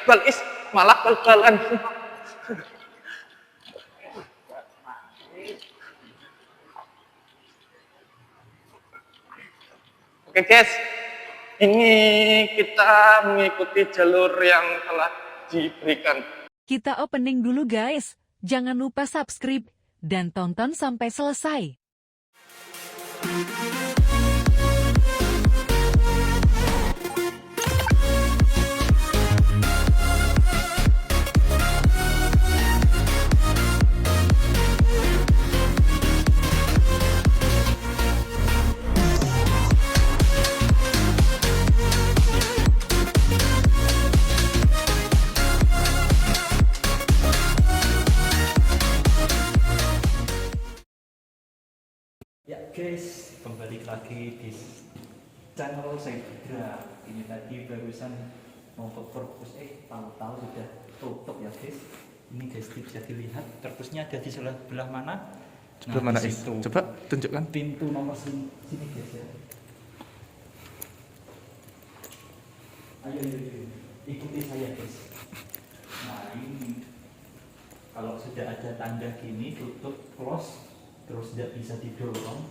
bal is malah bal-balan. Oke guys, ini kita mengikuti jalur yang telah diberikan. Kita opening dulu guys, jangan lupa subscribe dan tonton sampai selesai. Ya guys, kembali lagi di channel saya Budra. Ini tadi barusan mau ke perpus, tahu-tahu sudah tutup ya guys. Ini guys, bisa dilihat perpusnya ada di sebelah mana? Sebelah mana is? Coba tunjukkan. Pintu nomor sini guys ya. Ayo, ikuti saya guys. Nah ini, kalau sudah ada tanda gini, tutup, close, terus tidak bisa didorong,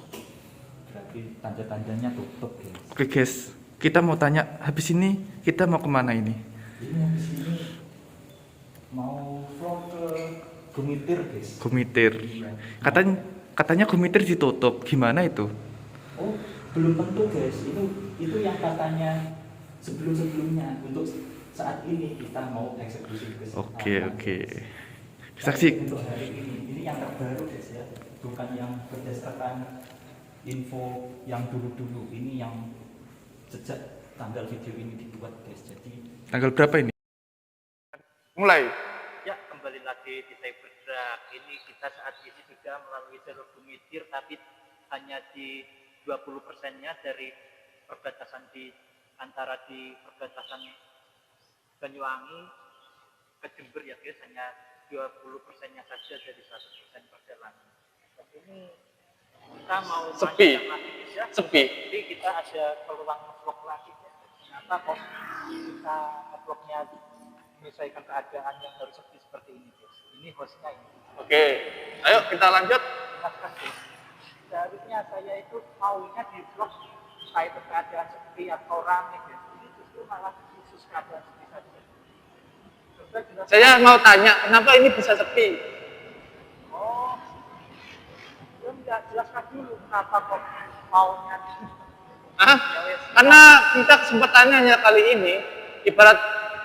berarti tanda-tandanya tutup guys. Oke guys, kita mau tanya, habis ini kita mau kemana ini? Ini habis ini mau vlog ke Gumitir guys. Gumitir. Iya. Katanya Gumitir ditutup, gimana itu? Oh, belum tentu guys, itu yang katanya sebelum-sebelumnya. Untuk saat ini kita mau eksekusi guys. Oke. Saksi. Untuk hari ini yang terbaru guys ya, bukan yang berdasarkan info yang dulu-dulu. Ini yang sejak tanggal video ini dibuat guys. Jadi Tanggal berapa ini? Mulai. Ya, kembali lagi di saya bergerak. Ini kita saat ini sudah melalui jalur Gumitir, tapi hanya di 20%-nya dari perbatasan antara di perbatasan Banyuwangi ke Jember ya guys, hanya 20%-nya saja dari 100% perjalanan. Dan ini kita mau Sepi. lagi guys ya. Sepi. Jadi kita ada peluang nge-vlog lagi ya. Kenapa kok kita nge-vlognya menyesuaikan keadaan yang harus sepi seperti ini guys. Ini hostnya ini. Oke, ayo kita lanjut. Silahkan guys. Seharusnya saya itu maunya di vlog kayak keadaan sepi atau rame guys. Ini justru malah khusus keadaan sepi saja. Coba jelaskan. Saya mau tanya, kenapa ini bisa sepi? Oh, belum jelaskan dulu kenapa kok maunya. Karena kita kesempatannya hanya kali ini, ibarat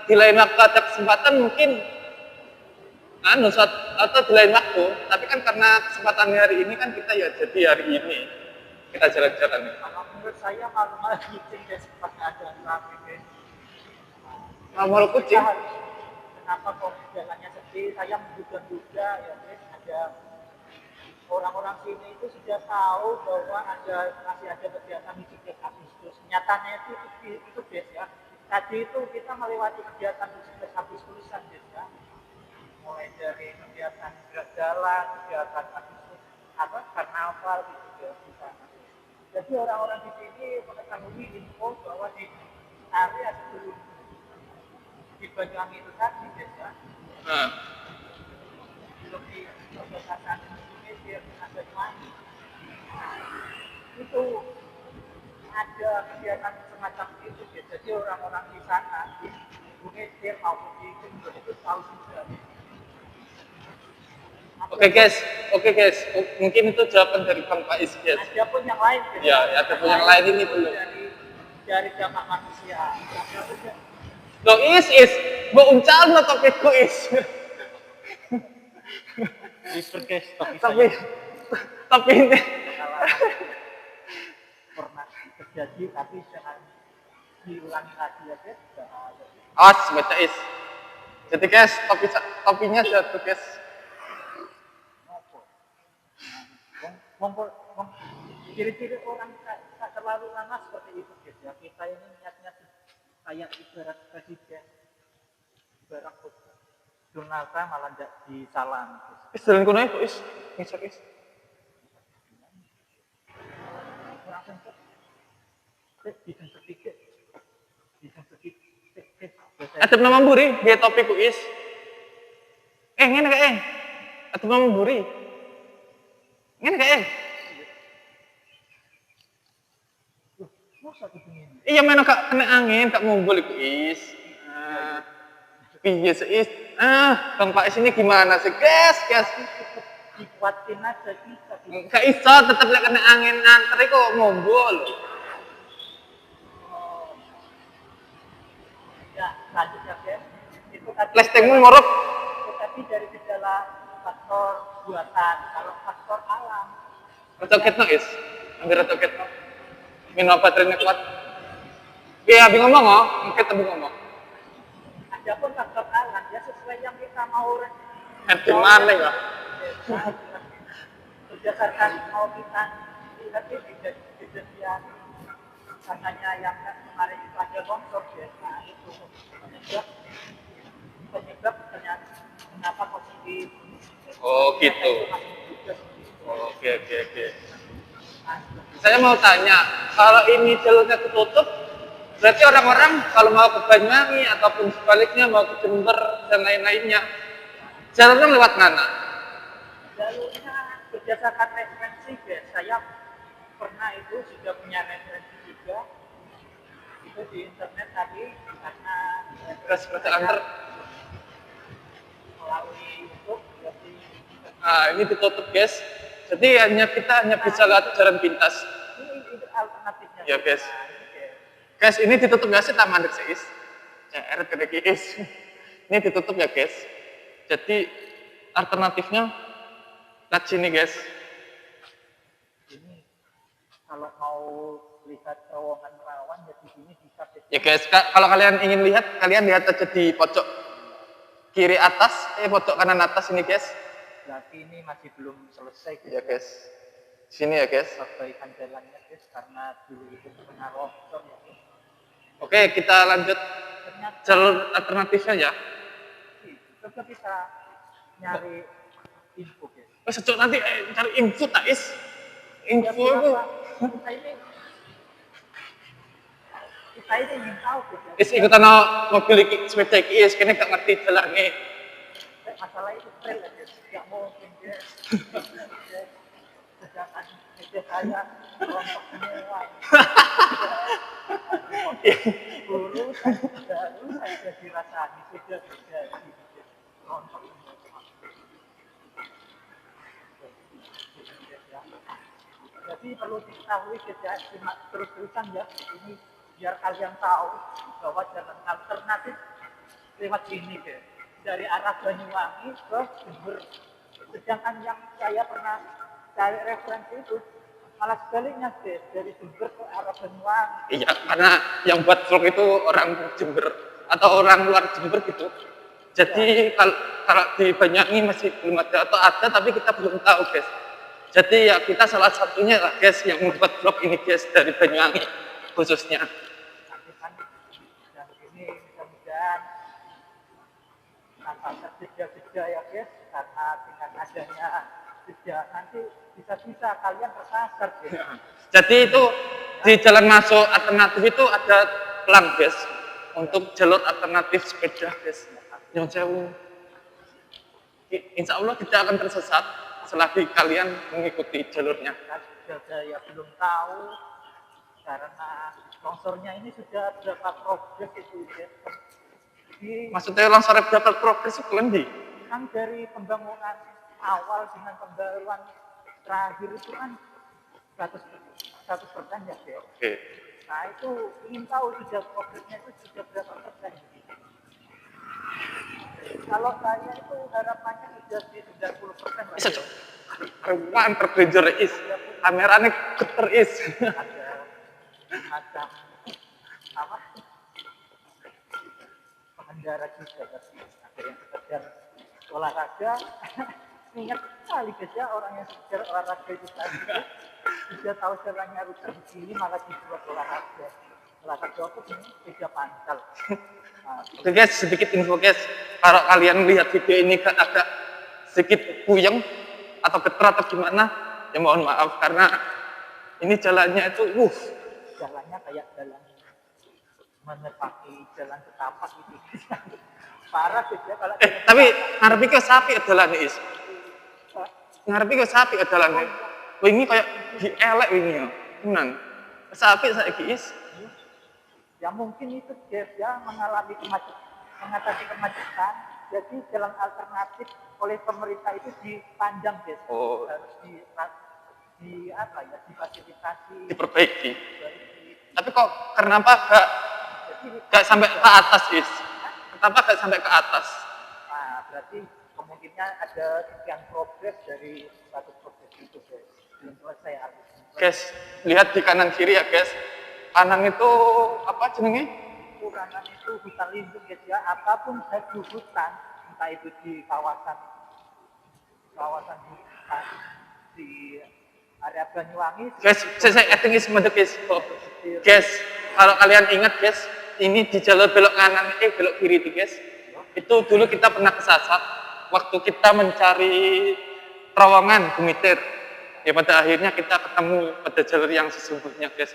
di lain waktu ada kesempatan mungkin atau di lain waktu, tapi kan karena kesempatan hari ini kan kita ya jadi hari ini kita jalan-jalan. Kalau menurut saya malu-malu kucing guys, pas ada rame guys. Malu kucing. Kenapa kok jalannya sepi? Saya menduga-duga ya guys, ada orang-orang sini itu sudah tahu bahwa masih ada kegiatan di 17 Agustus. Nyatanya itu guys ya. Tadi itu kita melewati kegiatan 17 Agustusan guys ya. Mulai dari kegiatan gerak jalan, kegiatan karnaval gitu ya di sana. Jadi orang-orang di sini mengetahui info bahwa di area sebelum di Banyuwangi itu tadi guys ya. Belum di perbatasan Gumitir ada Banyuwangi. Itu ada kegiatan semacam itu guys. Jadi orang-orang di sana di Gumitir maupun di Jember itu tahu juga. Oke guys, mungkin itu jawaban dari Bang Faiz guys. Ada pun yang lain guys. Ya, ada pun yang lain ini belum. Dari dampak manusia. Lo is, mau uncal no topikku is. Whisper guys, tapi ini pernah terjadi tapi jangan diulangi lagi ya guys. awas baca is. Jadi guys, topinya jatuh guys. Ciri-ciri orang tak terlalu lama seperti itu guys ya. Kita ini niatnya kayak ibarat presiden, ibarat Donald Trump malah tidak disalam. Jalan kuno itu is, ngisor is. Kurang sempet, bisa sedikit, Ada nama buri dia topik kuis. Ngene kae. Ada nama buri. Ngene kae. Masa itu ini? Iya mana kak kena angin kak mumbul iku is. Piye seis? Bang Pak ini gimana sih? Guys. Cukup dikuatin aja bisa. Gak iso tetep lek kena angin nganter kok mumbul. Ya, lanjut ya guys. Itu tadi Lestingmu ngorok. itu tadi dari gejala faktor buatan. Kalau faktor alam, Rotoket no is. Ambil rotoket no. Minum baterainya kuat. Iya, abis ngomong oh. Mungkin abis ngomong. ada pun faktor alam ya sesuai yang kita mau Di mana ya? berdasarkan mau kita lihat ini kejadian katanya yang kemarin itu ada longsor ya, nah itu penyebab ternyata kenapa positif. Oh gitu. Oke. Saya mau tanya, kalau ini jalurnya ketutup, berarti orang-orang kalau mau ke Banyuwangi ataupun sebaliknya mau ke Jember dan lain-lainnya, jalurnya lewat mana? Jalurnya berdasarkan referensi guys, saya pernah itu juga punya referensi juga itu di internet tadi karena Kereta antar. melalui YouTube jadi Nah, ini ditutup guys. Jadi kita hanya bisa lewat jalan pintas. ini alternatifnya. Ya, guys. Nah, ini, guys. Guys, ini ditutup nggak sih taman Dekseis? CR Kedekis. Ini ditutup ya guys. Jadi alternatifnya lewat sini guys. Ini kalau mau lihat terowongan rawan ya di sini bisa guys. Ya guys, kalau kalian ingin lihat, kalian lihat aja di pojok kiri atas, pojok kanan atas ini guys. Berarti ini masih belum selesai guys. Ya guys. Sini ya guys. Perbaikan jalannya guys karena dulu itu pernah longsor ya guys. Oke, kita lanjut Ternyata jalur alternatifnya ya. coba kita nyari info guys. Oh, sejak nanti cari info tak is. Ya, Info itu. kita ini ingin tahu guys. Ya. Is ikutan mobil iki sepeda iki is kene gak ngerti jalannya. Masalah itu trail ya guys. Gak mungkin guys. Sedangkan meja saya kelompok semua. Dulu saya dirasani sudah terjadi kelompok semua. Jadi perlu diketahui guys, terus-terusan ya ini biar kalian tahu bahwa jalan alternatif lewat sini guys dari arah Banyuwangi ke Jember. Sedangkan yang saya pernah cari referensi itu malah sebaliknya guys dari Jember ke arah Banyuwangi. Iya, karena yang buat vlog itu orang Jember atau orang luar Jember gitu. Jadi kalau di Banyuwangi masih belum ada atau ada tapi kita belum tahu guys. Jadi ya kita salah satunya lah guys yang membuat vlog ini guys dari Banyuwangi khususnya. Nanti kan yang ini mudah-mudahan tanpa terjeda-jeda ya guys karena dengan adanya jeda nanti bisa-bisa kalian tersasar guys. Jadi itu di jalan masuk alternatif itu ada pelang guys untuk jalur alternatif sepeda guys. Yang jauh. Insya Allah tidak akan tersesat selagi kalian mengikuti jalurnya. Saya belum tahu karena longsornya ini sudah berapa progres itu guys. Di Maksudnya langsung berapa progres itu di? kan dari pembangunan awal dengan pembaruan terakhir itu kan 100% ya guys. Oke. Nah itu ingin tahu sudah progresnya itu sudah berapa persen. Kalau saya itu harapannya sudah di 90%. Bisa cok. Karuan terdanger is. Kameranya keter is. Ada macam apa? Pengendara juga ada yang sekedar olahraga. Ingat sekali guys ya orang yang sekedar olahraga itu tadi sudah tahu jalannya rute begini malah dibuat olahraga. Olahraga itu ini beda pancal. Nah, Oke guys, sedikit info guys. Kalau kalian lihat video ini kan agak sedikit puyeng atau geter atau gimana, ya mohon maaf karena ini jalannya itu jalannya kayak jalan menepati jalan setapak itu. Parah sih ya kalau Tapi ngarepe iki sapi dalane is. Ngarepe iki sapi dalane. Wingi kayak dielek wingi ya. Tenan. Sapi saiki is. ya mungkin itu dia mengalami mengatasi kemacetan. Jadi jalan alternatif oleh pemerintah itu dipanjang guys. Oh. Harus di apa ya difasilitasi. Diperbaiki. Tapi kok kenapa gak sampai ke atas is? Kenapa gak sampai ke atas? Nah, berarti kemungkinan ada sekian progres dari satu progres itu guys. Belum selesai harusnya. Guys, lihat di kanan kiri ya guys. Kanan itu apa jenenge? Kanan itu hutan lindung guys ya. Apapun hasil hutan, entah itu di kawasan hutan di area Banyuwangi. Guys, saya acting is mode guys. Oh. Guys, kalau kalian ingat guys, ini di jalur belok kanan belok kiri itu guys. Itu dulu kita pernah kesasar waktu kita mencari terowongan Gumitir. Ya pada akhirnya kita ketemu pada jalur yang sesungguhnya guys.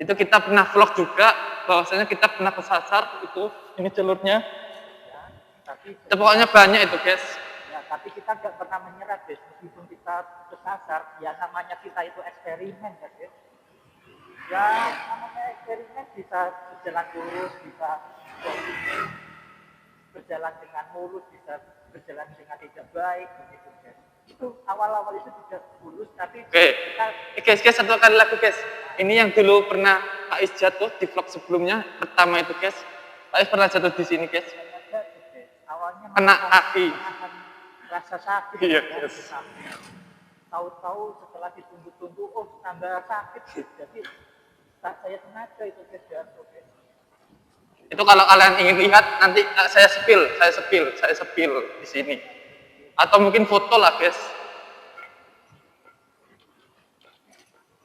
Itu kita pernah vlog juga bahwasanya kita pernah kesasar itu ini jalurnya. Ya, tapi Itu pokoknya banyak itu guys. ya, tapi kita nggak pernah menyerah guys. Meskipun kita kesasar, ya namanya kita itu eksperimen ya guys. Ya namanya eksperimen bisa berjalan lurus, bisa berjalan dengan mulus, bisa berjalan dengan tidak baik begitu guys. Itu awal-awal itu tidak mulus, tapi Oke. kita Guys, satu kali lagi guys. Ini yang dulu pernah Pak Is jatuh di vlog sebelumnya pertama itu guys. Pak Is pernah jatuh di sini guys. awalnya Kena kaki. menahan rasa sakit. Iya, ya, yes. Tahu-tahu setelah ditunggu-tunggu, oh tambah sakit. Jadi saya sengaja itu guys jatuh guys. Itu kalau kalian ingin lihat nanti saya sepil di sini. Atau mungkin foto lah guys.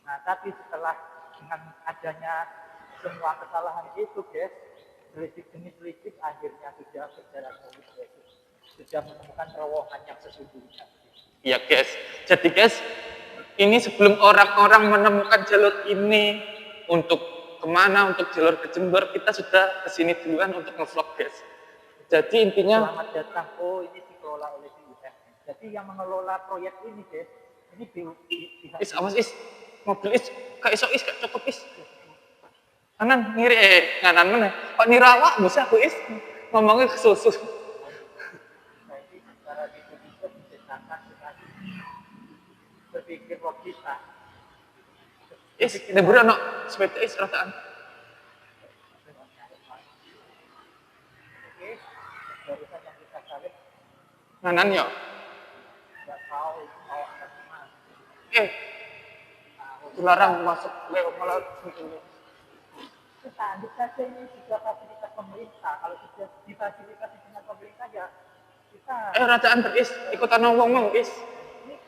Nah, tapi setelah dengan adanya semua kesalahan itu guys, selidik demi selidik akhirnya sudah berjalan mulus guys. Sudah menemukan terowongan yang sesungguhnya. Iya guys. Jadi guys, ini sebelum orang-orang menemukan jalur ini untuk kemana, untuk jalur ke Jember, kita sudah kesini duluan untuk nge-vlog guys. Jadi intinya, Selamat datang. Oh, ini dikelola oleh BUMN. Jadi yang mengelola proyek ini guys, ini pihak Is awas Is, mobil Is, gak iso Is, gak cukup Is. Kanan ngiri nganan mana? Kok nirawak bisa aku Is? Ngomongnya ke susu. Jadi secara itu bisa diciptakan dengan berpikir logika. Is, nebur anak sepeda Is rataan. Oke, barusan yang kita salib Nganan ya. nggak tahu mau ke mana. Dilarang masuk lewat malah Tanduk saja ini juga fasilitas pemerintah. Kalau sudah difasilitasi dengan pemerintah ya kita rataan beris, ikutan ngomong Is. ini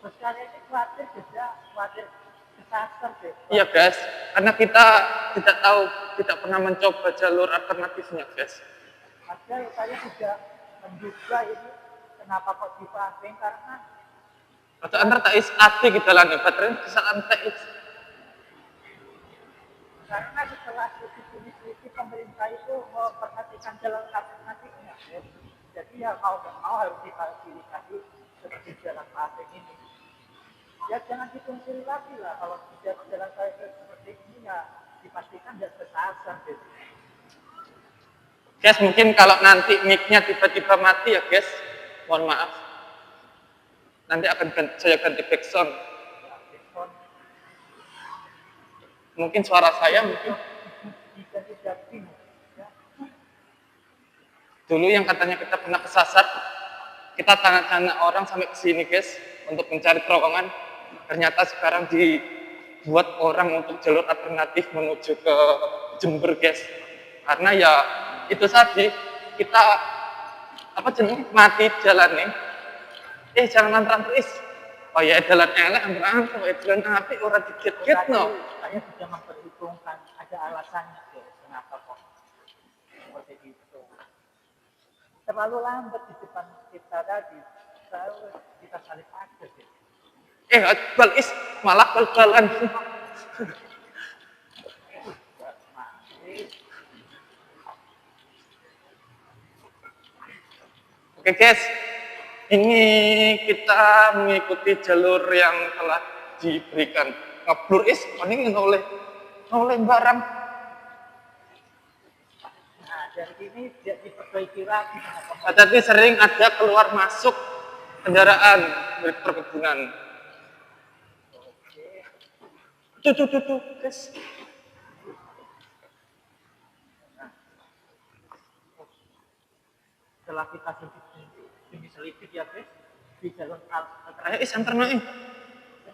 sekalian ini khawatir juga khawatir kesasar deh. Iya guys, karena kita tidak tahu, tidak pernah mencoba jalur alternatifnya guys. Padahal saya sudah menduga ini kenapa kok dipasang karena Rataan tak Is, ati kita lani, baterai kesalahan tak Is. karena setelah studi pemerintah itu memperhatikan jalan alternatifnya. Jadi ya mau nggak mau harus difasilitasi seperti jalan pasing ini. Ya jangan dipungkiri lagi lah kalau tidak jalan pasing seperti ini ya dipastikan tidak kesasar gitu. Guys, mungkin kalau nanti mic-nya tiba-tiba mati ya guys, mohon maaf. Nanti akan saya ganti backsound. Ya, respon Mungkin suara saya mungkin bisa tidak bingung. Ya. dulu yang katanya kita pernah kesasar, kita tanya-tanya orang sampai ke sini guys untuk mencari terowongan. Ternyata sekarang dibuat orang untuk jalur alternatif menuju ke Jember guys. Karena ya itu tadi kita apa jenenge mati jalan nih. Jangan antara terus. Oh ya jalan elek antara jalan api orang dikit-dikit no. Saya sudah memperhitungkan ada alasannya guys, kenapa kok seperti itu. Terlalu lambat di depan kita tadi, selalu kita salib aja guys. Bal is malah bal-balan. Masih Oke guys, ini kita mengikuti jalur yang telah diberikan. Ngeblur is, ini oleh barang. Nah, dari sini dia diperbaiki lagi. Tapi sering ada keluar masuk kendaraan dari perkebunan. Tuh, guys. Setelah kita selidiki ya guys, di jalur Ayo is antar naik.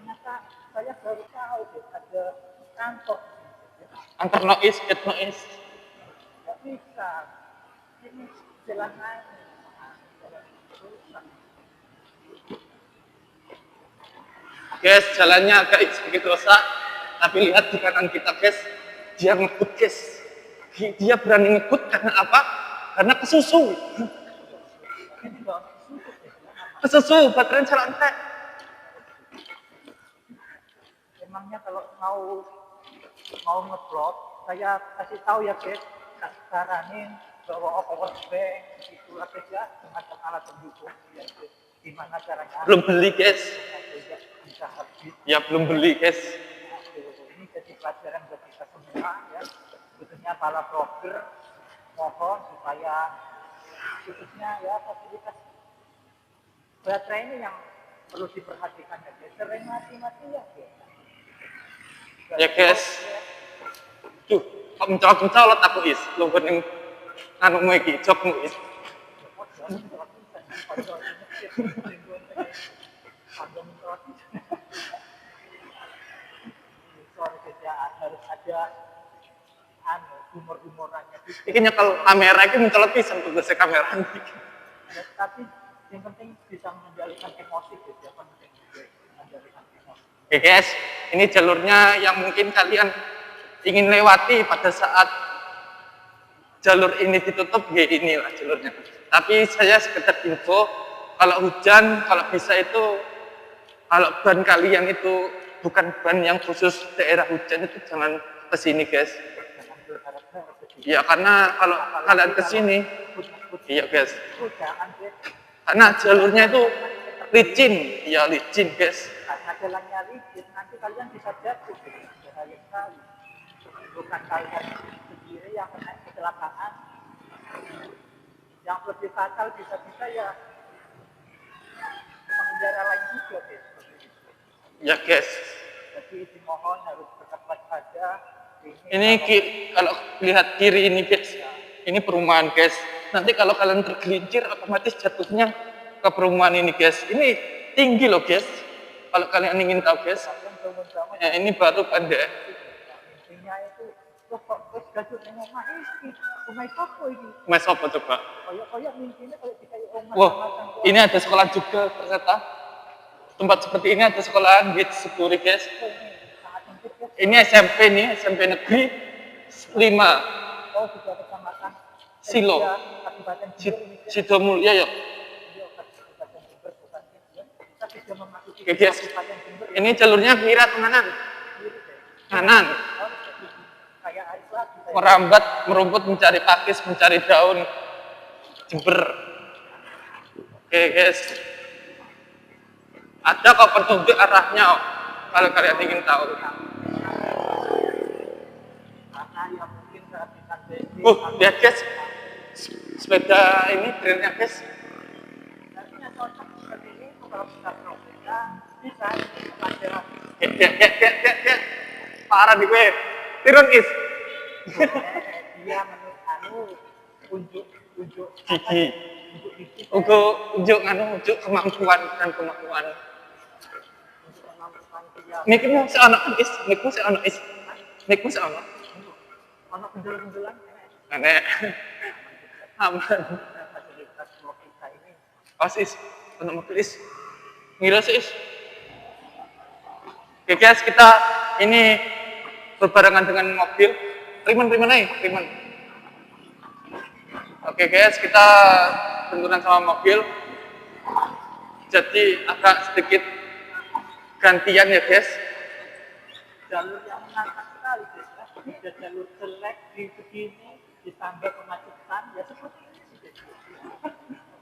ternyata saya baru tahu guys, ada kantor. Antar noise, get noise. Nggak bisa. Ini jalan naik. Guys, jalannya agak sedikit rusak, tapi lihat di kanan kita guys, dia ngebut guys. Dia berani ngebut karena apa? Karena kesusu. Kesusu, baterai serantai. Emangnya kalau mau ngeplot, saya kasih tahu ya guys, saranin bawa power bank, itu lah guys ya, semacam alat pendukung ya guys. Gimana caranya? Belum beli guys. Bisa habis. Ya belum beli guys. Ini jadi pelajaran buat kita semua ya. Khususnya para blogger, mohon supaya khususnya ya fasilitas baterai ini yang perlu diperhatikan ya guys. Sering mati ya guys. Ya guys. Tuh, kok mencolot aku is. Lo bening anu iki jokmu is. Harus ada humor-humorannya. Iki nyekel kamera iki mencolot pisan tugasnya kamera. Tapi yang penting bisa mengendalikan emosi gitu ya, penting mengendalikan emosi. Oke guys, ini jalurnya yang mungkin kalian ingin lewati pada saat jalur ini ditutup, ya inilah jalurnya. Tapi saya sekedar info, kalau hujan, kalau bisa itu, kalau ban kalian itu bukan ban yang khusus daerah hujan itu jangan ke sini guys. Ya karena kalau kalian ke sini, iya guys. Karena jalurnya itu licin, ya licin guys. Karena jalannya licin, nanti kalian bisa jatuh, bahaya sekali. Bukan kalian sendiri yang kena kecelakaan, yang lebih fatal bisa-bisa ya pengendara lain juga guys. Ya guys. Jadi dimohon harus tetap waspada. Ini kalau lihat kiri ini guys, ini perumahan guys. Nanti kalau kalian tergelincir otomatis jatuhnya ke perumahan ini guys. Ini tinggi loh guys. Kalau kalian ingin tahu guys, ya ini baru pendek. Intinya itu, kok gajah yang omah ini, omah apa ini? Mas apa coba? Koyok mimpinya kalau kita omah. Wah, ini ada sekolah juga ternyata. Tempat seperti ini ada sekolahan di Sepuri guys. Ini SMP nih, SMP negeri 5. Oh, juga kecamatan Silo. Kabupaten Sido Mulia ya. Oke guys, ini jalurnya kiri atau kanan? Kanan. Merambat, merumput, mencari pakis, mencari daun, Jember. Oke guys. Ada kok petunjuk arahnya kalau kalian ingin tahu. Lihat guys, sepeda ini trailnya guys. Parah nih gue. Tirun is. Dia menurut unjuk Gigi. Unjuk kemampuan dan kemampuan. Mikmu seono is, mikmu seono is. Mikmu seono. Ono penjualan Nenek. Aman. Is, untuk mobil is. Ngira sih is. Oke guys, kita ini berbarengan dengan mobil. Riman aja, riman. Oke guys, kita benturan sama mobil. Jadi agak sedikit gantian ya guys. Jalur yang menantang sekali guys. Ada jalur jelek di begini ditambah kemacetan ya seperti ini.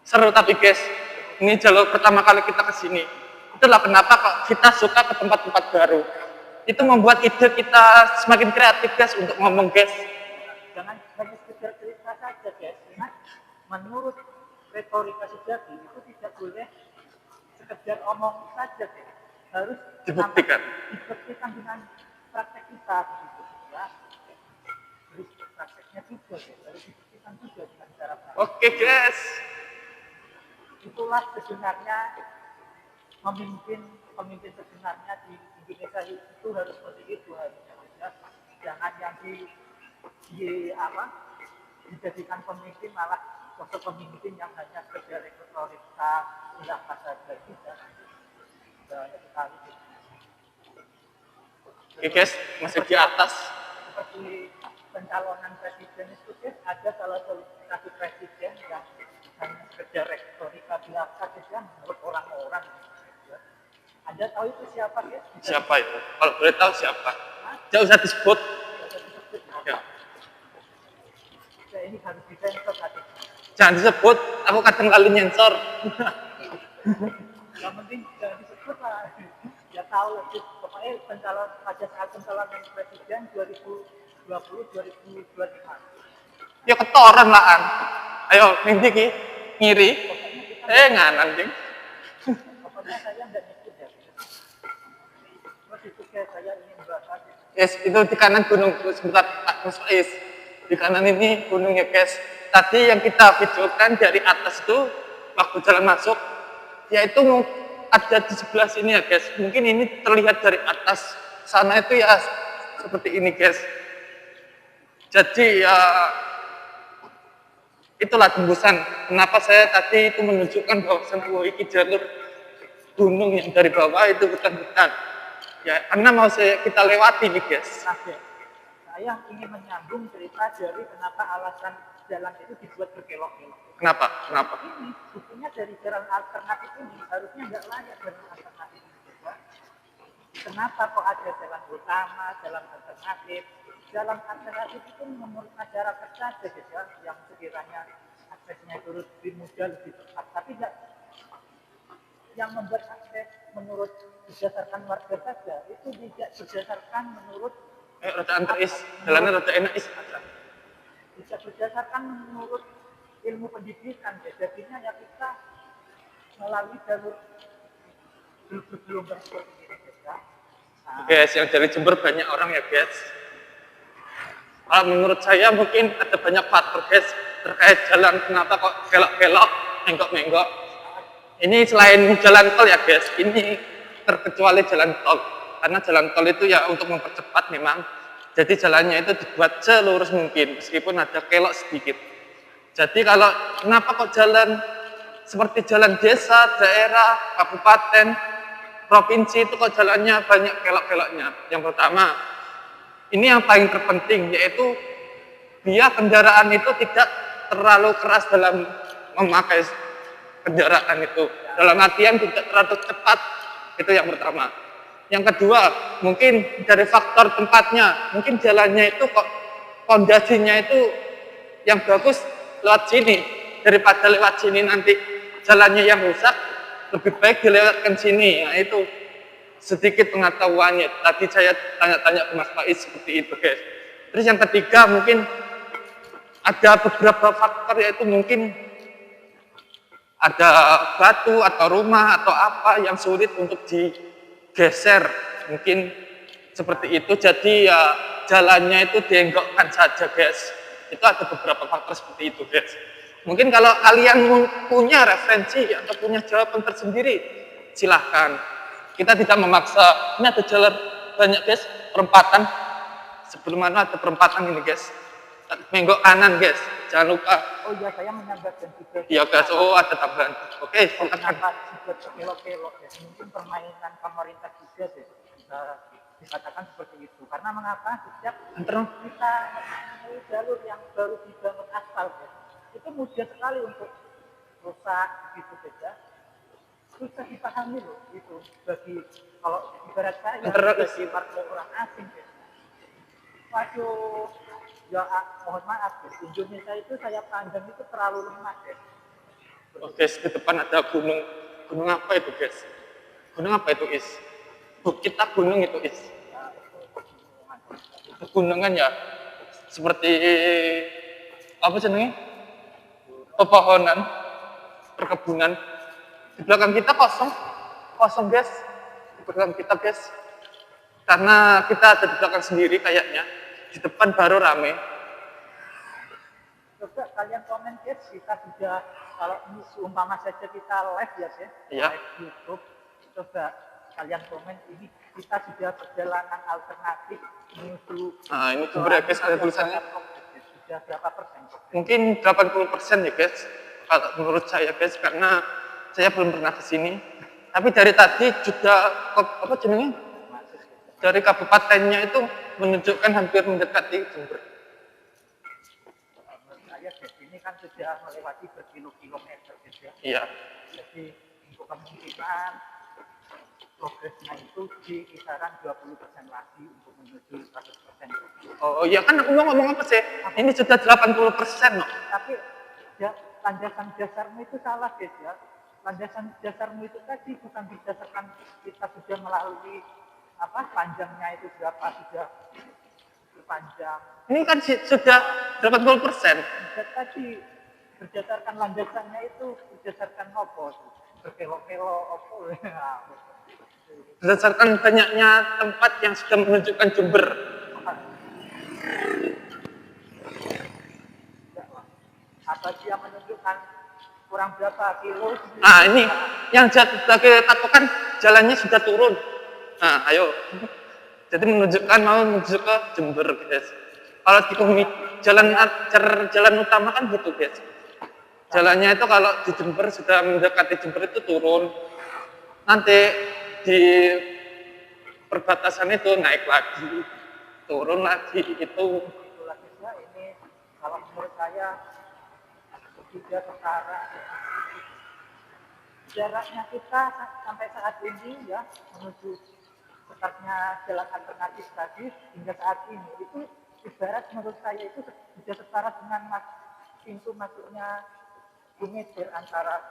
Seru tapi guys, ini jalur pertama kali kita ke sini. Itulah kenapa kok kita suka ke tempat-tempat baru. Itu membuat ide kita semakin kreatif guys untuk ngomong guys. Jangan hanya sekedar cerita saja guys. Ingat, menurut retorika sejati itu tidak boleh sekedar omong saja guys. Harus Dibuktikan. dibuktikan dengan praktek kita begitu ya. Terus prakteknya juga guys, harus dibuktikan juga dengan cara praktek. Oke guys. Itulah sebenarnya pemimpin sebenarnya di Indonesia itu harus seperti itu harusnya ya. Jangan yang dijadikan pemimpin malah sosok pemimpin yang hanya sekedar retorika belaka saja tidak. Banyak sekali Oke guys, masih di atas. seperti pencalonan presiden itu guys, ada salah satu presiden yang hanya sekedar retorika belaka saja menurut orang-orang ya. Anda tahu itu siapa guys? Siapa itu? Kalau boleh tahu siapa? Jangan usah disebut. Ya. Ya, ini harus disensor tadi. Jangan disebut, aku kadang kali nyensor. Yang penting jangan disebut lah. Ya tahu lah, pokoknya pada saat pencalonan presiden 2020-2025. Ya ketoran lah an. Ayo, nanti ki ngiri. Nganan ding. Pokoknya saya nggak ikut ya. Terus itu kayak saya ingin bahas. Yes, itu di kanan gunung sebentar Pak Mas Faiz. Di kanan ini gunungnya guys. Tadi yang kita videokan dari atas itu waktu jalan masuk, yaitu ada di sebelah sini ya guys. Mungkin ini terlihat dari atas sana itu ya seperti ini guys. Jadi ya itulah tembusan. Kenapa saya tadi itu menunjukkan bahwa ini jalur gunung yang dari bawah itu hutan-hutan. Ya, karena mau kita lewati nih guys. Oke. Saya ingin menyambung cerita dari kenapa alasan jalan itu dibuat berkelok-kelok. Kenapa? Kenapa? Ini buktinya dari jalan alternatif ini harusnya nggak layak jalan alternatif ini. Ya. Kenapa kok ada jalan utama, jalan alternatif? Jalan alternatif itu menurut masyarakat saja ya, yang sekiranya aksesnya itu lebih mudah, lebih cepat. Tapi nggak yang membuat akses menurut berdasarkan warga saja itu tidak berdasarkan menurut Rada antar is, jalannya rada enak is. bisa berdasarkan menurut ilmu pendidikan ya. Jadinya ya kita melalui jalur belum seperti ini ya. Guys, yang dari Jember banyak orang ya guys. Menurut saya mungkin ada banyak faktor guys terkait jalan, kenapa kok kelok-kelok, menggok-menggok. Ini selain jalan tol ya guys, ini terkecuali jalan tol. Karena jalan tol itu ya untuk mempercepat memang. Jadi jalannya itu dibuat selurus mungkin, meskipun ada kelok sedikit. Jadi kalau kenapa kok jalan seperti jalan desa, daerah, kabupaten, provinsi itu kok jalannya banyak kelok-keloknya. Yang pertama, ini yang paling terpenting yaitu biar kendaraan itu tidak terlalu keras dalam memakai kendaraan itu. Dalam artian tidak terlalu cepat, itu yang pertama. Yang kedua, mungkin dari faktor tempatnya, mungkin jalannya itu kok fondasinya itu yang bagus lewat sini daripada lewat sini nanti jalannya yang rusak, lebih baik dilewatkan sini. Nah itu sedikit pengetahuannya. Tadi saya tanya-tanya ke Mas Faiz seperti itu guys. Terus yang ketiga mungkin ada beberapa faktor yaitu mungkin ada batu atau rumah atau apa yang sulit untuk digeser, mungkin seperti itu. Jadi ya jalannya itu dienggokkan saja guys. Itu ada beberapa faktor seperti itu guys. Mungkin kalau kalian punya referensi atau punya jawaban tersendiri, silahkan. Kita tidak memaksa. Ini ada jalan banyak guys, perempatan. Sebelum mana ada perempatan ini guys. Menggok kanan guys, jangan lupa. Oh iya, saya menambahkan juga. Iya guys, oh ada tambahan. Oke, silakan. Kenapa juga kelok-kelok ya? Mungkin permainan pemerintah juga deh. Dikatakan seperti itu. Karena mengapa setiap kita melalui jalur yang baru dibangun aspal ya, itu mudah sekali untuk rusak gitu saja. Susah dipahami loh itu bagi kalau ibarat saya bagi warga orang asing ya. Waduh, ya mohon maaf ya, Indonesia itu saya pandang itu terlalu lemah ya. Oh guys, di depan ada gunung. Gunung apa itu guys? Gunung apa itu Is? Bukit tak gunung itu Is? Pegunungan ya? Seperti apa jenenge? Pepohonan, perkebunan. Di belakang kita kosong, kosong guys. Di belakang kita guys. Karena kita ada di belakang sendiri kayaknya. Di depan baru rame. Coba kalian komen guys, kita sudah kalau ini seumpama saja kita live ya guys, Iya. live YouTube. Coba kalian komen ini kita sudah perjalanan alternatif menuju. Nah, ini Jember ya guys, ada tulisannya. Sudah berapa persen? Mungkin 80% ya guys. Kalau menurut saya guys, karena saya belum pernah ke sini. Tapi dari tadi juga apa jenenge? Dari kabupatennya itu menunjukkan hampir mendekati Jember. Menurut saya guys, ini kan sudah melewati berkilo-kilometer guys ya. Iya. Jadi untuk kemungkinan progresnya itu di kisaran 20% lagi untuk menuju 100%. Oh iya kan aku mau ngomong apa sih? Ini sudah 80% loh. Tapi ya, landasan dasarmu itu salah guys ya. Landasan dasarmu itu tadi bukan berdasarkan kita sudah melalui apa panjangnya itu berapa sudah panjang. Ini kan sudah 80%. Dan tadi berdasarkan landasannya itu berdasarkan apa? Berkelok-kelok apa? Berdasarkan banyaknya tempat yang sudah menunjukkan Jember. Apa dia menunjukkan kurang berapa kilo? Nah ini yang sebagai patokan jalannya sudah turun. Nah ayo. Jadi menunjukkan mau menuju ke Jember guys. Kalau di jalan utama kan gitu guys. Jalannya itu kalau di Jember sudah mendekati Jember itu turun. Nanti di perbatasan itu naik lagi, turun lagi itu. Itulah ya ini kalau menurut saya sudah setara. Jaraknya kita sampai saat ini ya menuju startnya jalan alternatif tadi hingga saat ini itu ibarat menurut saya itu sudah setara dengan pintu masuknya Bumeder antara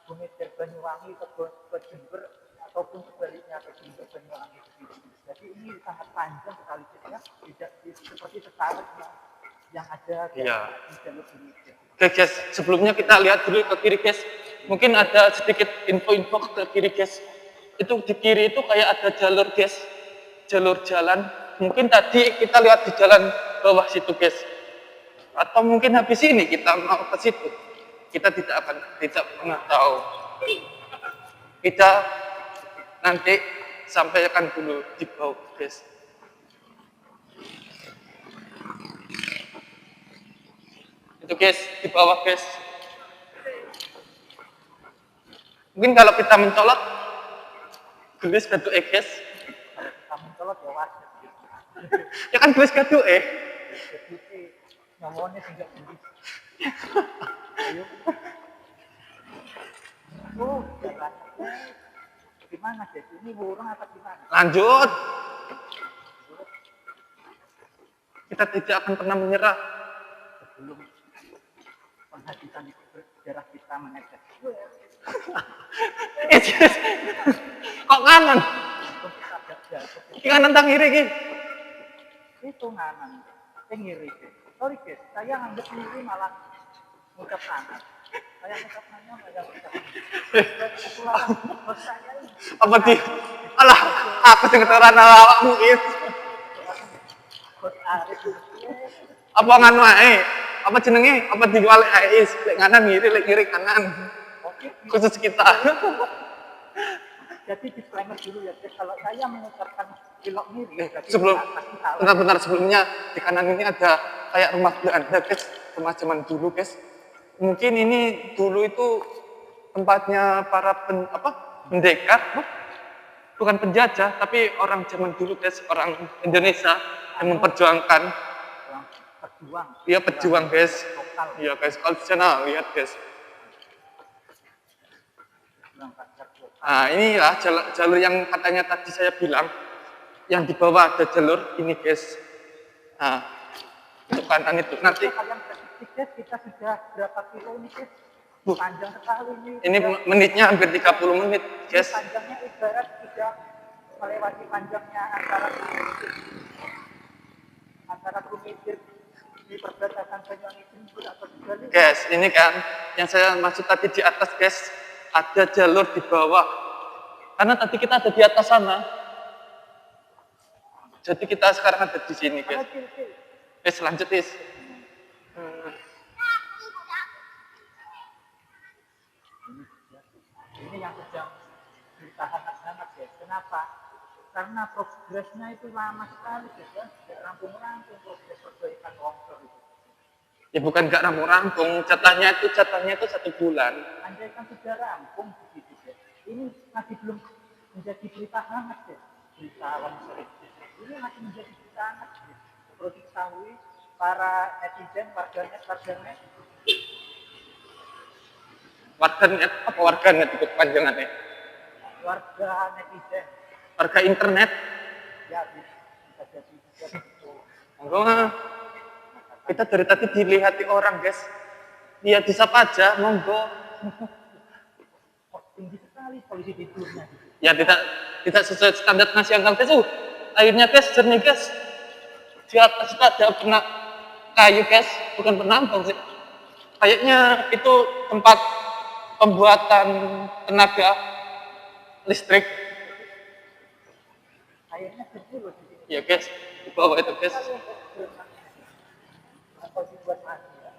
Bumeder Banyuwangi ke Jember ataupun sebaliknya ke Jember Banyuwangi ke Jember. Jadi ini sangat panjang sekali ya, tidak seperti setariknya yang ada Iya. di jalur Bumeder. Oke guys, sebelumnya kita lihat dulu ke kiri guys. Mungkin ada sedikit info-info ke kiri guys. Itu di kiri itu kayak ada jalur guys, jalur jalan. Mungkin tadi kita lihat di jalan bawah situ guys. Atau mungkin habis ini kita mau ke situ. Kita tidak pernah tahu. Kita nanti sampaikan dulu di bawah guys. Itu guys, di bawah guys. Mungkin kalau kita mencolot, gelis gadu guys. Kamu colot ya wajar. Ya kan gelis gadu Jadi nyawonnya tidak tinggi. Ayo. Oh, jalan. Gimana sih? Ini burung apa gimana? Lanjut. Kita tidak akan pernah menyerah. Sebelum penghabisan sejarah kita menetes. Kok kanan? Untuk kita jatuh. Iki kanan tang kiri iki. Itu nganan. Ngiri. Sorry guys, saya nganggep ngiri malah ngucap kanan. Saya ngucap kanan, saya ngucap kanan. Bos saya ini. Apa di? Alah, aku sing keteran awakmu is. Bos Arif. Apa nganu ae? Apa jenenge? Apa diwalek ae is? Lek kanan ngiri, lek kiri kanan. Oke. Khusus kita. Jadi disclaimer dulu ya, guys. Kalau saya mengucapkan pilok ngiri, jadi Sebelum pasti salah. bentar-bentar sebelumnya di kanan ini ada kayak rumah Belanda guys, rumah zaman dulu guys. Mungkin ini dulu itu tempatnya para pendekar, bukan penjajah, tapi orang zaman dulu guys, orang Indonesia yang memperjuangkan. Berjuang. Iya pejuang guys. Lokal. Iya guys, kalau di sana lihat guys. Berjuang rakyat lokal. Nah inilah jalur yang katanya tadi saya bilang, yang di bawah ada jalur ini guys. Nah, untuk kanan itu nanti Kalian prediksi guys, kita sudah berapa kilo ini guys? Panjang sekali ini. Ini menitnya hampir 30 menit, guys. Panjangnya ibarat sudah melewati panjangnya antara Kumitir di perbatasan Banyuwangi Jember atau Tegal. Guys, ini kan yang saya maksud tadi di atas, guys. Ada jalur di bawah. Karena tadi kita ada di atas sana. Jadi kita sekarang ada di sini, guys. Lanjut, Is. Ini yang sedang ditahan hangat ya. Kenapa? Karena progresnya itu lama sekali ya. Tidak rampung-rampung progres perbaikan longsor itu. Ya bukan nggak rampung-rampung, catanya itu 1 bulan. Andai kan sudah rampung begitu ya. Ini masih belum menjadi berita hangat ya. Berita longsor itu. Ini masih menjadi berita hangat ya. Perlu diketahui para netizen, warganet Warganet apa warganet itu panjangannya? warga netizen Warga internet. ya bisa jadi juga begitu. Enggak, kita dari tadi dilihati orang, guys. Dia disapa aja, monggo. Oh, tinggi sekali polisi tidurnya gitu. Ya tidak sesuai standar nasional, guys. Airnya, guys, jernih, guys. Di atas itu ada kayu, guys, bukan penampung sih. Kayaknya itu tempat pembuatan tenaga listrik. Airnya kecil loh di sini. Ya, guys, di bawah itu, guys. Atau dibuat mandi ya.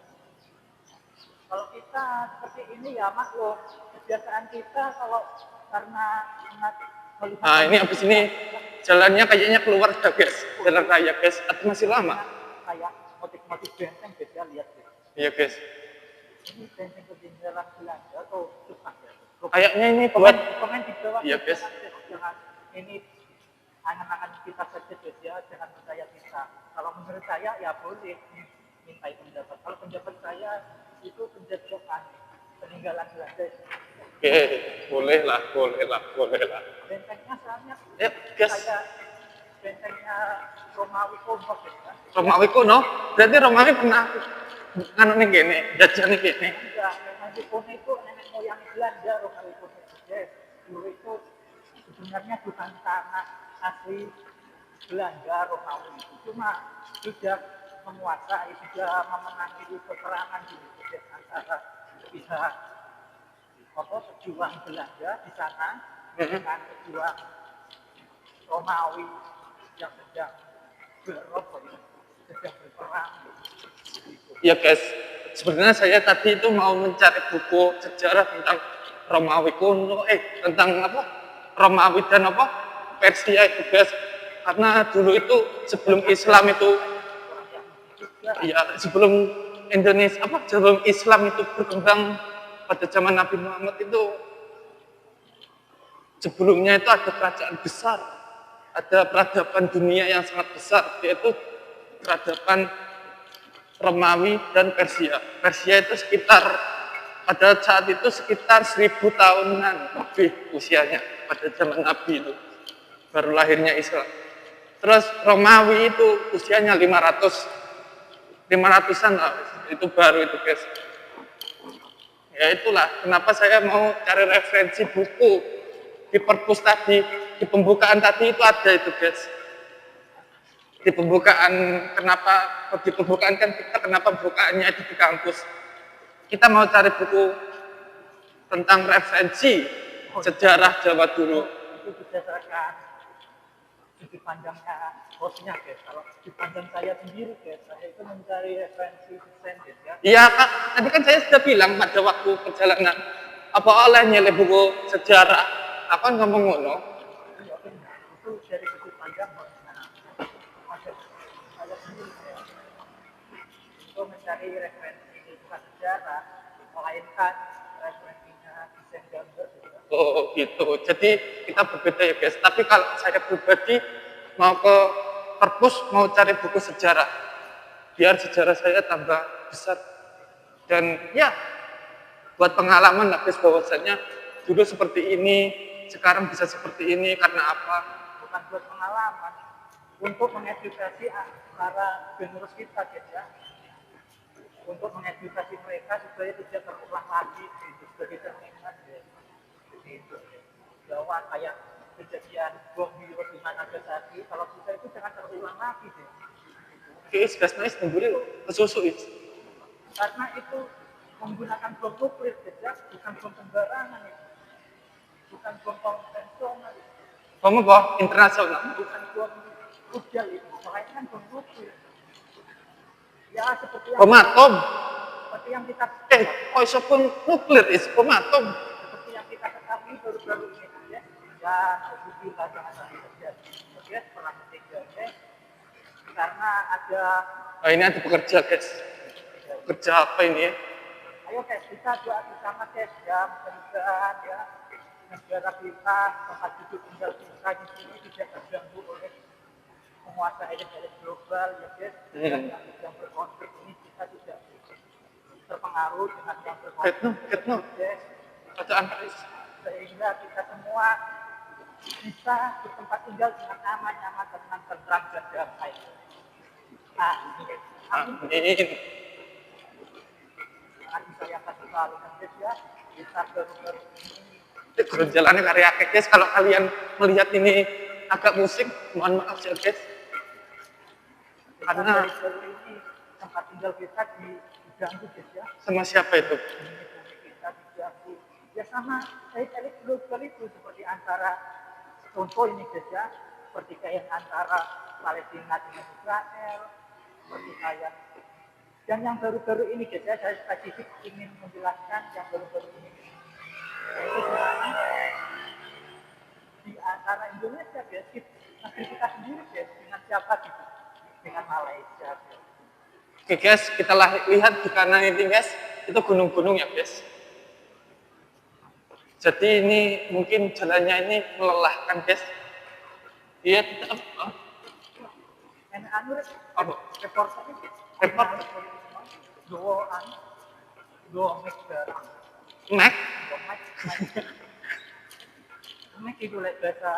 Kalau kita seperti ini ya maklum, kebiasaan kita kalau karena sangat melihat Nah, ini habis ini jalannya kayaknya keluar dah, guys. Jalan raya, guys. Atau masih lama? kayak motif-motif benteng beda lihat ya. Iya, guys. Ini benteng peninggalan Belanda atau Jepang ya. Kayaknya ini buat Komen di bawah. Iya, guys. Jangan ini angan-angan kita saja guys ya, jangan percaya kita. Kalau menurut saya ya boleh minta pendapat. Kalau pendapat saya itu penjajahan peninggalan Belanda. Oke, boleh lah. Bentengnya soalnya Ya, guys. kayak bentengnya Romawi kuno ya. Romawi kuno, berarti Romawi pernah nganu nih gini, jajah nih gini. Enggak, Romawi kuno itu nenek moyang Belanda Romawi kuno. Yes. Dulu itu sebenarnya bukan tanah asli Belanda Romawi itu, cuma sudah menguasai, sudah memenangi peperangan di antara pihak pejuang Belanda di sana dengan pejuang Romawi yang sedang berperang. Ya, guys, sebenarnya saya tadi itu mau mencari buku sejarah tentang Romawi kuno, tentang apa? Romawi dan apa? Persia itu, guys. Karena dulu itu sebelum Islam itu ya sebelum Indonesia sebelum Islam itu berkembang pada zaman Nabi Muhammad itu sebelumnya itu ada kerajaan besar, ada peradaban dunia yang sangat besar, yaitu peradaban Romawi dan Persia. Persia itu sekitar pada saat itu sekitar 1000 tahunan lebih usianya pada zaman Nabi itu baru lahirnya Islam. Terus Romawi itu usianya 500-an lah, itu baru itu, guys. Ya itulah kenapa saya mau cari referensi buku di perpus tadi, di pembukaan tadi itu ada itu, guys. Di pembukaan kan kita kenapa pembukaannya itu di kampus. Kita mau cari buku tentang referensi sejarah Jawa dulu. Itu berdasarkan sudut pandangnya bosnya, guys. Kalau sudut pandang saya sendiri, guys, saya itu mencari referensi desain, guys ya. Iya, Kak. Tadi kan saya sudah bilang pada waktu perjalanan, apa oleh nyelip buku sejarah? Aku kan ngomong ngono. Iya, benar. Itu dari sudut pandang bosnya. Saya sendiri ya. Untuk mencari referensi bukan sejarah, melainkan referensinya desain gambar, gitu. Oh gitu. Jadi kita berbeda ya, guys. Tapi kalau saya pribadi mau ke perpus mau cari buku sejarah, biar sejarah saya tambah besar. Dan ya buat pengalaman lah, guys, bahwasanya dulu seperti ini, sekarang bisa seperti ini karena apa? Bukan buat pengalaman, untuk mengedukasi para penerus kita, guys ya. untuk mengedukasi mereka supaya tidak terulang lagi gitu, sebagai cerminan ya. Gitu. Bahwa kayak kejadian bom di Hiroshima Nagasaki, kalau kita itu jangan terulang lagi deh. Oke, gas noise nemburi kesusu is. Karena itu menggunakan bom nuklir, ya, bukan bom sembarangan itu. Bukan bom konvensional itu. Kamu apa? Internasional. Bukan bom rudal itu, melainkan bom nuklir. Ya seperti yang Bom atom. seperti yang kita Kok iso pun nuklir is bom atom. seperti yang kita ketahui baru-baru ini ya. Ya, alhamdulillah jangan sampai terjadi. Ya, perang ketiga ya. Karena ada Oh, ini ada pekerja guys. Pekerja apa ini ya? ayo guys, kita doa bersama guys ya, mudah-mudahan ya negara kita, tempat hidup tinggal kita di sini tidak terganggu oleh penguasa elit-elit global ya guys. Dan yang berkonflik ini kita tidak terpengaruh dengan yang berkonflik Ketno. guys. Bacaan guys. Sehingga kita semua bisa bertempat tinggal dengan aman, nyaman, tenang, tentram, dan damai. Amin. Amin. Nanti saya akan selalu guys ya, kita baru-baru ini Turun jalannya karya guys. Kalau kalian melihat ini agak musik, mohon maaf ya guys. Karena baru ini tempat tinggal kita diganggu guys ya. sama siapa itu? Bumi kita diganggu. Ya sama elit global itu seperti antara contoh ini guys ya, seperti kayak antara Palestina dengan Israel, seperti kayak dan yang baru-baru ini guys ya, saya spesifik ingin menjelaskan yang baru-baru ini yaitu di antara Indonesia guys, negeri kita sendiri guys, dengan siapa gitu, dengan Malaysia guys. Oke guys, kita lihat di kanan ini guys, itu gunung-gunung ya guys. Jadi ini mungkin jalannya ini melelahkan guys. Iya, tidak apa. Enak anu Apa? reporter Reporter? dua mic barang. Mac? Mac itu bahasa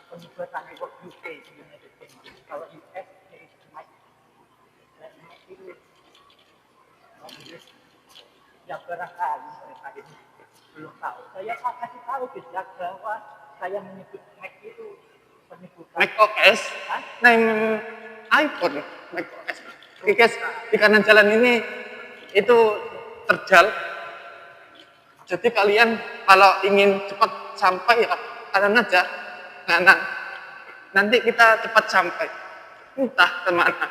pembuatan di work UK di United Kingdom. Kalau US itu Mac. Mac itu yang barangkali mereka ini belum tahu. Saya kasih tahu guys bahwa saya menyebut Mac itu penyebutan Mac OS? Name iPhone Mac OS. Oke guys, di kanan jalan ini itu terjal. Jadi kalian kalau ingin cepat sampai ya kanan aja, kanan. Nanti kita cepat sampai. Entah kemana.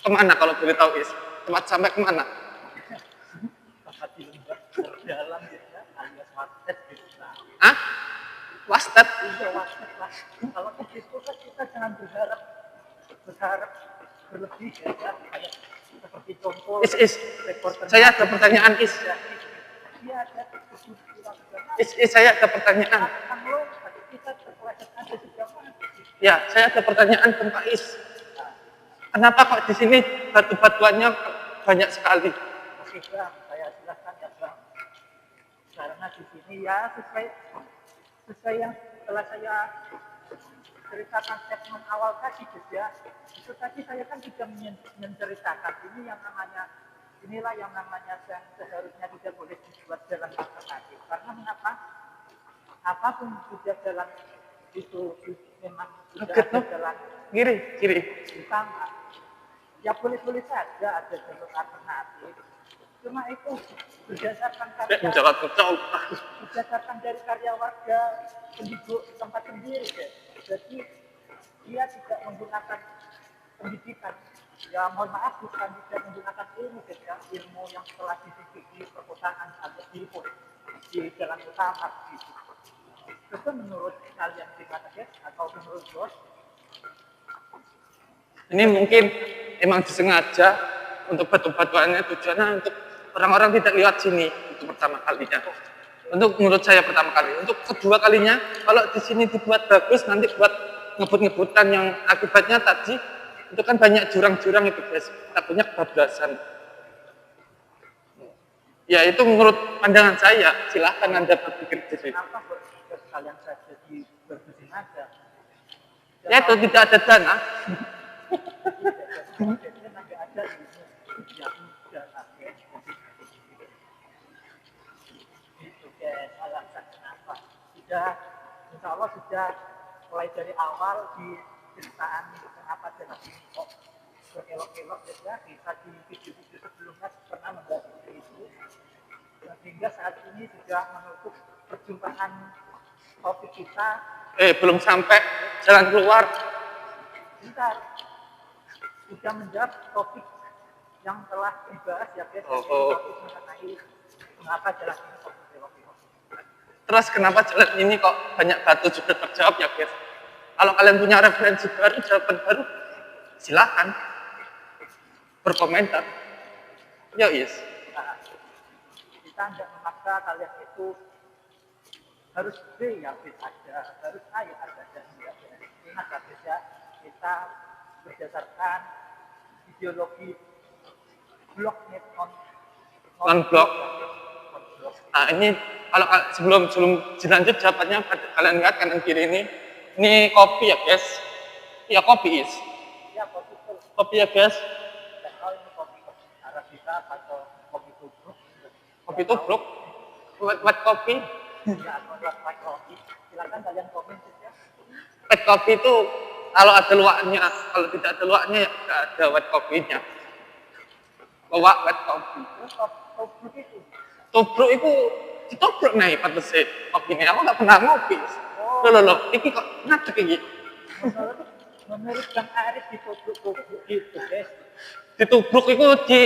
Kemana kalau boleh tahu is? Cepat sampai kemana? tempat di lembah terdalam ya, alias wartet gitu. Nah, Hah? Wasted? iya wartet lah. Kalau ke situ kan kita jangan berharap berlebih ya, kayak seperti contoh Is. reporter. Saya ada pertanyaan is. Iya ada Saya ada pertanyaan. lo kita terpeleset aja sejauh mana? Ya, saya ada pertanyaan ke Pak Is. Kenapa kok di sini batu-batuannya banyak sekali? Oke bang, saya jelaskan ya bang. Karena di sini ya sesuai yang setelah saya ceritakan segmen awal tadi Gus ya, itu tadi saya kan sudah menceritakan inilah yang namanya yang seharusnya tidak boleh dibuat jalan alternatif. Karena mengapa? Apapun sudah jalan itu memang sudah ada jalan Kiri. utama. Ya boleh-boleh saja ada jalur alternatif. Cuma itu berdasarkan dari karya warga penduduk tempat sendiri guys. Jadi dia tidak menggunakan pendidikan. Ya mohon maaf bukan tidak menggunakan ilmu guys ya, ilmu yang telah dididik di perkotaan atau di jalan utama gitu. Itu menurut kalian gimana guys? Atau menurut bos? Ini mungkin emang disengaja untuk batu-batuannya tujuannya untuk orang-orang tidak lewat sini untuk pertama kalinya. Untuk menurut saya pertama kali. Untuk kedua kalinya, kalau di sini dibuat bagus, nanti buat ngebut-ngebutan yang akibatnya tadi itu kan banyak jurang-jurang itu guys. Takutnya kebablasan. Ya itu menurut pandangan saya. Silahkan Anda berpikir di sini. Kenapa bos kalian saja di berbisin aja? Ya itu tidak ada dana. Nanti ada sudah insya Allah sudah mulai dari awal di ceritaan kenapa jalan ini kok berkelok-kelok ya, bisa di video-video sebelumnya pernah membahas itu, sehingga saat ini sudah menutup perjumpaan topik kita. Belum sampai jalan keluar. Bentar, sudah menjawab topik yang telah dibahas ya guys. Topik mengenai mengapa jalan ini kok berkelok-kelok. Terus kenapa jalan ini kok banyak batu juga terjawab ya guys? Kalau kalian punya referensi baru, jawaban baru, silakan berkomentar. Ya yes. Nah, kita tidak memaksa kalian itu harus B ya B aja, harus A ya ada dan tidak. Ingat ya guys ya, kita berdasarkan ideologi blok net Non blok. Nah ini kalau sebelum dilanjut jawabannya kalian lihat kanan kiri ini kopi ya guys. Ya kopi is. ya kopi itu. Kopi ya guys. Dan kalau ini kopi Arabica atau kopi tubruk. Kopi tubruk. Buat kopi. Ya atau white kopi. Silakan kalian komen saja. White kopi itu kalau ada luaknya, kalau tidak ada luaknya ya tidak ada white kopinya. Bawa white kopi. Terus tubruk itu. Tubruk itu ditubruk nih patutnya kopi ini. Aku nggak pernah ngopi. Loh, ini kok ngadek ini. Menurut Bang Arif ditubruk gitu guys. Ditubruk itu di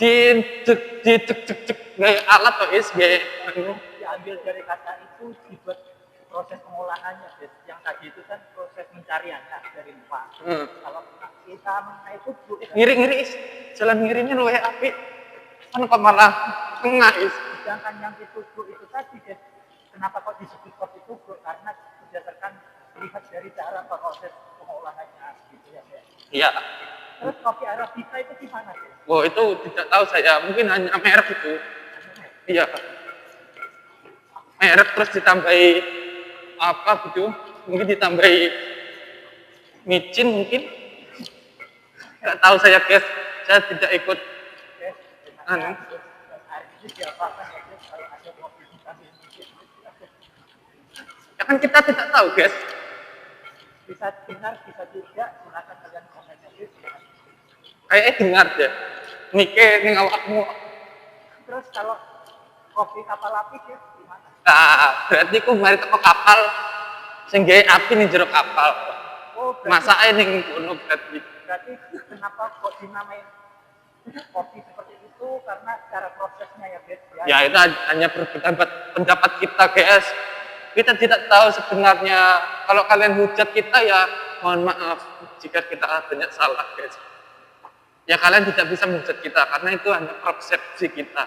cek kayak alat atau is kayak Diambil dari kata itu dibuat proses pengolahannya guys. Yang tadi itu kan proses pencariannya dari luar. Kalau kita mengenai tubruk ngiri is jalan ngirinya luwe apik kan kok malah tengah is. sedangkan yang ditubruk itu tadi guys, kenapa kok disebut kopi tubruk? Karena berdasarkan lihat dari cara proses pengolahannya gitu ya guys. Iya. Terus kopi Arabica itu gimana guys? Oh itu tidak tahu saya, mungkin hanya merek itu. Iya. Merek terus ditambahi apa gitu, mungkin ditambahi micin mungkin. Nggak tahu saya guys, saya tidak ikut. Guys, Anu. Bang Arif itu diapakan ya guys kalau ada kopi ditambahin micin? Ya kan kita tidak tahu guys. Bisa benar, bisa tidak, silakan kalian komen ya guys. Kayaknya dengar deh. Nike ning awakmu. Terus kalau kopi kapal api guys gimana? Nah, berarti ku mari teko kapal sing gawe api ning jero kapal. Oh, Masake ning kono berarti. berarti kenapa kok dinamain kopi seperti itu? Karena cara prosesnya ya guys ya. Ya itu hanya pendapat kita guys. Kita tidak tahu sebenarnya. Kalau kalian hujat kita ya mohon maaf jika kita banyak salah guys. Ya kalian tidak bisa menghujat kita karena itu hanya persepsi kita.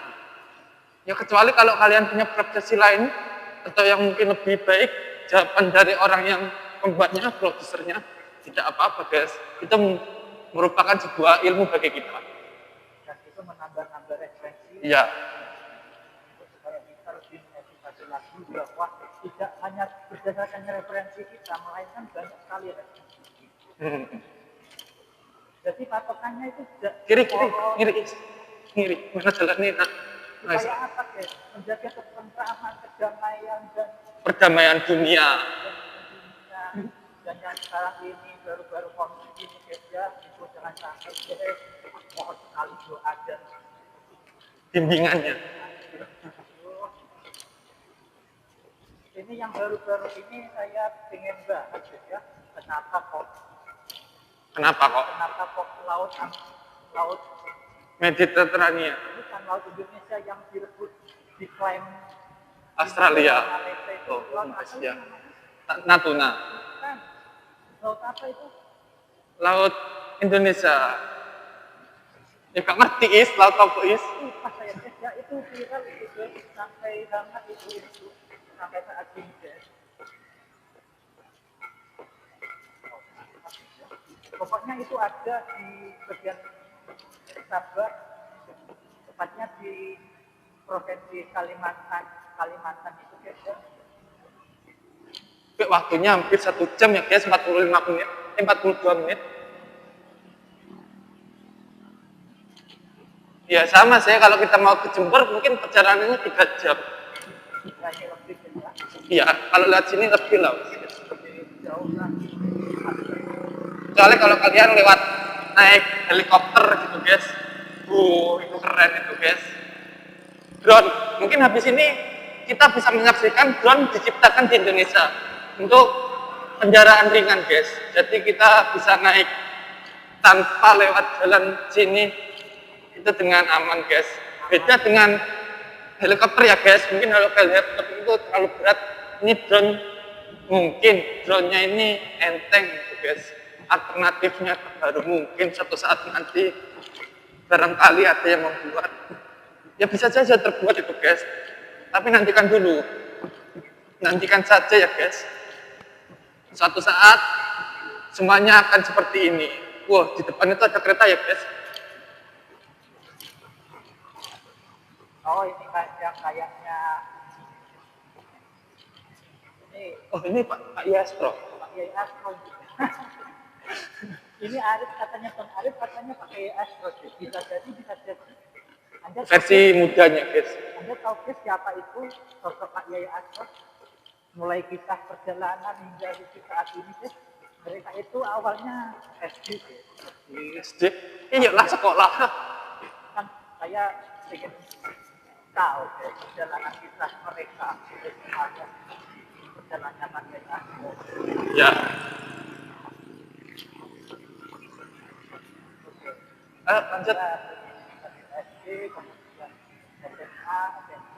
Ya kecuali kalau kalian punya persepsi lain atau yang mungkin lebih baik jawaban dari orang yang pembuatnya, produsernya tidak apa-apa guys. Itu merupakan sebuah ilmu bagi kita. Dan itu menambah-nambah referensi. Iya. Supaya kita lebih mengedukasi lagi bahwa tidak hanya berdasarkan referensi kita, melainkan banyak sekali referensi. Jadi patokannya itu tidak Kiri. Mana jalannya nak? supaya apa guys? Menjaga ketentraman, kedamaian dan Perdamaian dunia. dan yang sekarang ini baru-baru konflik ini guys ya, itu jangan sampai guys, mohon sekali doa dan Bimbingannya. ini yang baru-baru ini saya ingin bahas ya, kenapa kok laut Mediterania. bukan laut Indonesia yang direbut diklaim Australia. Malaysia itu laut apa Asia. namanya? Natuna. Bukan. Laut apa itu? Laut Indonesia. Ya gak ngerti is, laut apa is? Pas saya cek ya itu viral itu guys, sampai hangat itu sampai saat ini guys. Pokoknya itu ada di bagian Sabah, tepatnya di provinsi Kalimantan itu guys ya. Waktunya hampir 1 jam ya guys, 45 menit, 42 menit. Ya sama saya kalau kita mau ke Jember mungkin perjalanannya 3 jam. Kayaknya lebih ya. Iya, kalau lihat sini lebih lah. Lebih jauh lagi. Kecuali kalau kalian lewat naik helikopter gitu guys. Itu keren itu guys. Drone, mungkin habis ini kita bisa menyaksikan drone diciptakan di Indonesia untuk kendaraan ringan guys. Jadi kita bisa naik tanpa lewat jalan sini itu dengan aman guys. Beda dengan helikopter ya guys. Mungkin kalau helikopter itu terlalu berat. Ini drone, mungkin drone-nya ini enteng gitu guys. Alternatifnya baru mungkin suatu saat nanti barangkali ada yang membuat. Ya bisa saja terbuat itu guys. Tapi nantikan dulu. Nantikan saja ya guys. Suatu saat semuanya akan seperti ini. Wah, di depan itu ada kereta ya guys. Oh ini kayaknya ini Oh ini Pak Yastro. Pak Yai Astro. Ini Arif katanya Bang Arif katanya pakai Astro. Bisa jadi. Anda Versi mudanya guys. Anda tahu guys siapa itu sosok Pak Yai Astro? Mulai kisah perjalanan hingga saat ini guys. Mereka itu awalnya SD guys. SD. Iyalah sekolah. Kan saya ingin tahu guys perjalanan kisah mereka. Ada perjalanannya Pak Yai Astro. Ya. Lanjut. SD, kemudian SMA, SMP,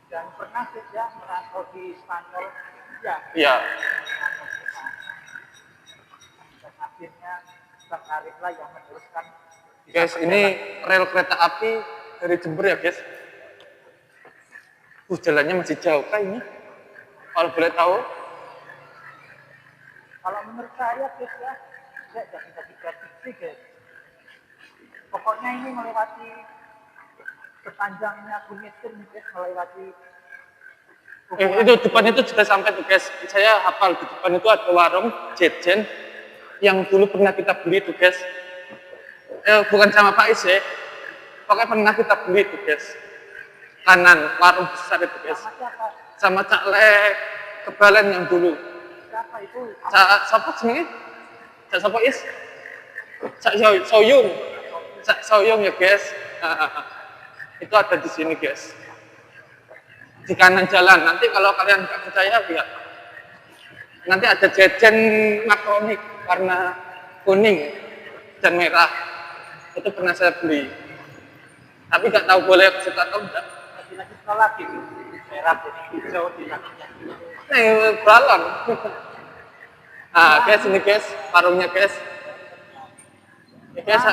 dan pernah juga merantau di Spanyol. Ya, Ya. dan akhirnya Bang Arif lah yang meneruskan. Guys, ini rel kereta api dari Jember ya guys. Jalannya masih jauh kah ini? Kalau boleh tahu. Kalau menurut saya guys ya, saya jadi prediksi guys. Pokoknya ini melewati sepanjangnya Bukit guys, melewati. Itu depan itu sudah sampai tuh guys. Saya hafal di depan itu ada warung jajan yang dulu pernah kita beli tuh guys. Bukan sama Pak Is ya. Pokoknya pernah kita beli tuh guys. Kanan warung besar itu guys. Sama siapa? Sama Cak Le Kebalen yang dulu. Siapa itu? Siapa sebenarnya? Cak siapa Is? Cak Soyung. Cak Soyung ya guys. Itu ada di sini guys. Di kanan jalan. Nanti kalau kalian nggak percaya lihat. Nanti ada jajan makronik warna kuning dan merah. Itu pernah saya beli. Tapi nggak tahu boleh ke situ atau enggak. Lagi sekolah gitu. Merah kuning hijau di kakinya. Balon. Guys, ini guys, warungnya guys. Ya guys.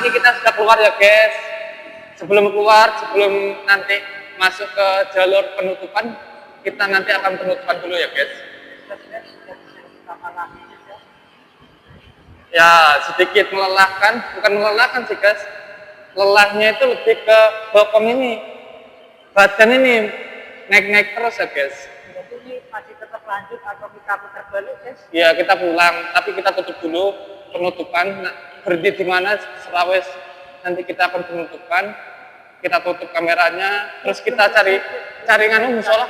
Ini kita sudah keluar ya guys. Sebelum nanti masuk ke jalur penutupan, kita nanti akan penutupan dulu ya guys. Ya, sedikit melelahkan, bukan melelahkan sih guys. Lelahnya itu lebih ke bokong ini. Badan ini naik-naik terus ya guys. Jadi ini masih tetap lanjut atau kita putar balik guys? Ya, kita pulang, tapi kita tutup dulu penutupan. Nah, berhenti di mana Serawes. Nanti kita akan penutupan. Kita tutup kameranya, terus kita cari musola,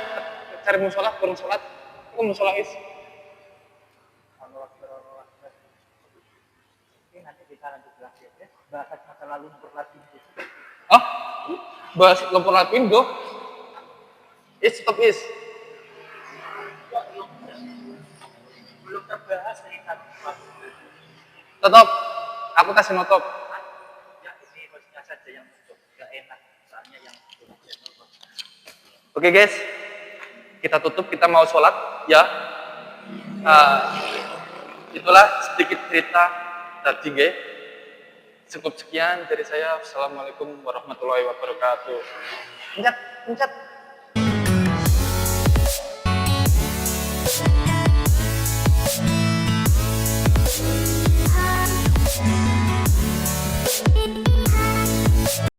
kurang sholat. Itu musola Is. Nanti kita lanjut lagi ya, bahas masa lalu berlatih. Oh, bahas lumpur lapindo. Is, stop Is. Belum terbahas nih tadi. Tutup. Aku kasih nutup. Ya ini hostnya saja yang tutup, nggak enak soalnya yang tutup. Oke guys, kita tutup. Kita mau sholat ya. Itulah sedikit cerita tadi guys. Cukup sekian dari saya. Assalamualaikum warahmatullahi wabarakatuh. Pencet.